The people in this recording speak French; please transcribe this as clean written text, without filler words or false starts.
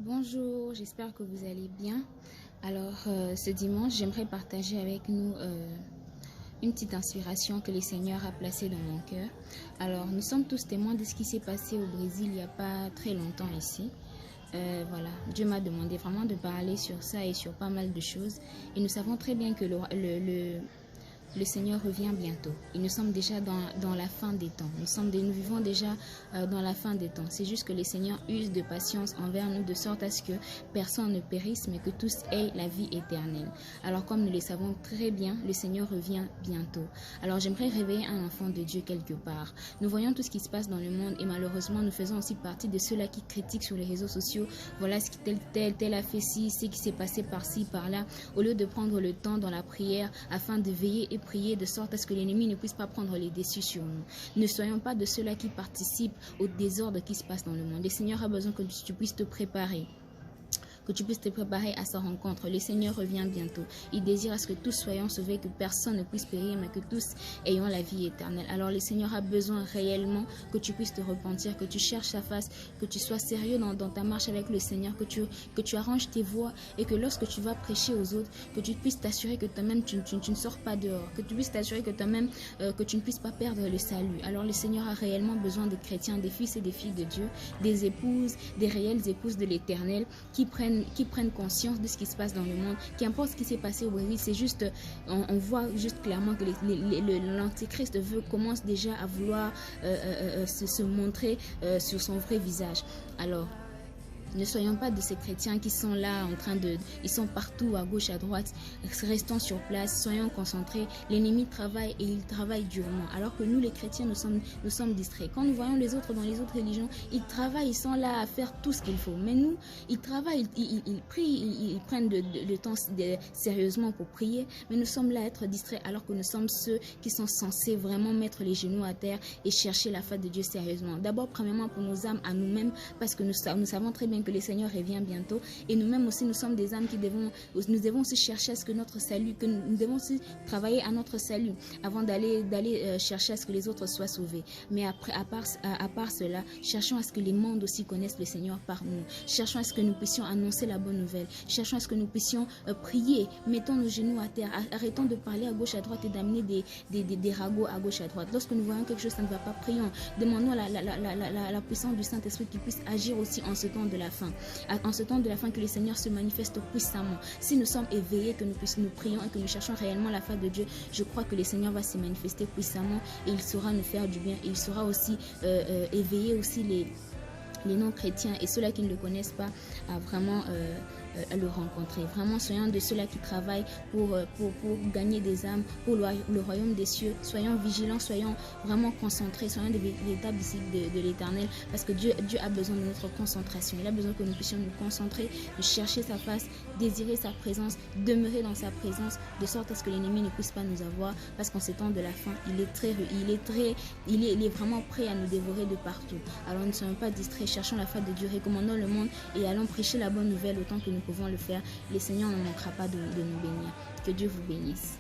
Bonjour, j'espère que vous allez bien. Alors, ce dimanche, j'aimerais partager avec nous une petite inspiration que le Seigneur a placée dans mon cœur. Alors, nous sommes tous témoins de ce qui s'est passé au Brésil il n'y a pas très longtemps ici. Voilà, Dieu m'a demandé vraiment de parler sur ça et sur pas mal de choses. Et nous savons très bien que le Seigneur revient bientôt. Et nous sommes déjà dans la fin des temps. Nous vivons déjà dans la fin des temps. C'est juste que le Seigneur use de patience envers nous de sorte à ce que personne ne périsse, mais que tous aient la vie éternelle. Alors comme nous le savons très bien, le Seigneur revient bientôt. Alors j'aimerais réveiller un enfant de Dieu quelque part. Nous voyons tout ce qui se passe dans le monde et malheureusement nous faisons aussi partie de ceux-là qui critiquent sur les réseaux sociaux. Voilà ce qui tel a fait ci, ce qui s'est passé par-ci, par-là. Au lieu de prendre le temps dans la prière afin de veiller et prier de sorte à ce que l'ennemi ne puisse pas prendre les déçus sur nous. Ne soyons pas de ceux-là qui participent au désordre qui se passe dans le monde. Le Seigneur a besoin que tu puisses te préparer. Que tu puisses te préparer à sa rencontre. Le Seigneur revient bientôt. Il désire à ce que tous soyons sauvés, que personne ne puisse périr, mais que tous ayons la vie éternelle. Alors le Seigneur a besoin réellement que tu puisses te repentir, que tu cherches sa face, que tu sois sérieux dans ta marche avec le Seigneur, que tu arranges tes voix et que lorsque tu vas prêcher aux autres, que tu puisses t'assurer que toi-même tu ne sors pas dehors, que tu puisses t'assurer que toi-même que tu ne puisses pas perdre le salut. Alors le Seigneur a réellement besoin de chrétiens, des fils et des filles de Dieu, des épouses, des réelles épouses de l'Éternel qui prennent conscience de ce qui se passe dans le monde. Qu'importe ce qui s'est passé au Brésil, c'est juste, on voit juste clairement que l'Antéchrist commence déjà à vouloir se montrer sur son vrai visage. Alors, ne soyons pas de ces chrétiens qui sont là en train ils sont partout à gauche, à droite. Restons sur place, soyons concentrés. L'ennemi travaille et il travaille durement. Alors que nous les chrétiens, nous sommes distraits. Quand nous voyons les autres dans les autres religions, ils travaillent, ils sont là à faire tout ce qu'il faut. Mais nous, ils travaillent, ils prient, ils prennent le temps sérieusement pour prier. Mais nous sommes là à être distraits alors que nous sommes ceux qui sont censés vraiment mettre les genoux à terre et chercher la face de Dieu sérieusement. D'abord, premièrement, pour nos âmes à nous-mêmes, parce que nous savons très bien que le Seigneur revient bientôt et nous-mêmes aussi nous sommes des âmes nous devons aussi chercher à ce que notre salut, que nous devons aussi travailler à notre salut avant d'aller chercher à ce que les autres soient sauvés. Mais après, à part cela, cherchons à ce que les mondes aussi connaissent le Seigneur par nous. Cherchons à ce que nous puissions annoncer la bonne nouvelle. Cherchons à ce que nous puissions prier. Mettons nos genoux à terre. Arrêtons de parler à gauche à droite et d'amener des ragots à gauche à droite. Lorsque nous voyons quelque chose, ça ne va pas, prions. Demandons la puissance du Saint-Esprit qui puisse agir aussi en ce temps de la fin. En ce temps de la fin, que le Seigneur se manifeste puissamment. Si nous sommes éveillés, que nous prions et que nous cherchons réellement la face de Dieu, je crois que le Seigneur va se manifester puissamment et il saura nous faire du bien. Et il saura aussi éveiller aussi les non-chrétiens et ceux-là qui ne le connaissent pas à vraiment à le rencontrer. Vraiment, soyons de ceux-là qui travaillent pour gagner des âmes pour le royaume des cieux. Soyons vigilants, soyons vraiment concentrés, soyons des véritables disciples de l'Éternel, parce que Dieu a besoin de notre concentration. Il a besoin que nous puissions nous concentrer, de chercher sa face, désirer sa présence, demeurer dans sa présence, de sorte à ce que l'ennemi ne puisse pas nous avoir, parce qu'en ces temps de la fin, il est vraiment prêt à nous dévorer de partout. Alors ne soyons pas distraits, cherchons la face de Dieu, recommandons le monde et allons prêcher la bonne nouvelle autant que nous pouvons le faire. Le Seigneur ne manquera pas de nous bénir. Que Dieu vous bénisse.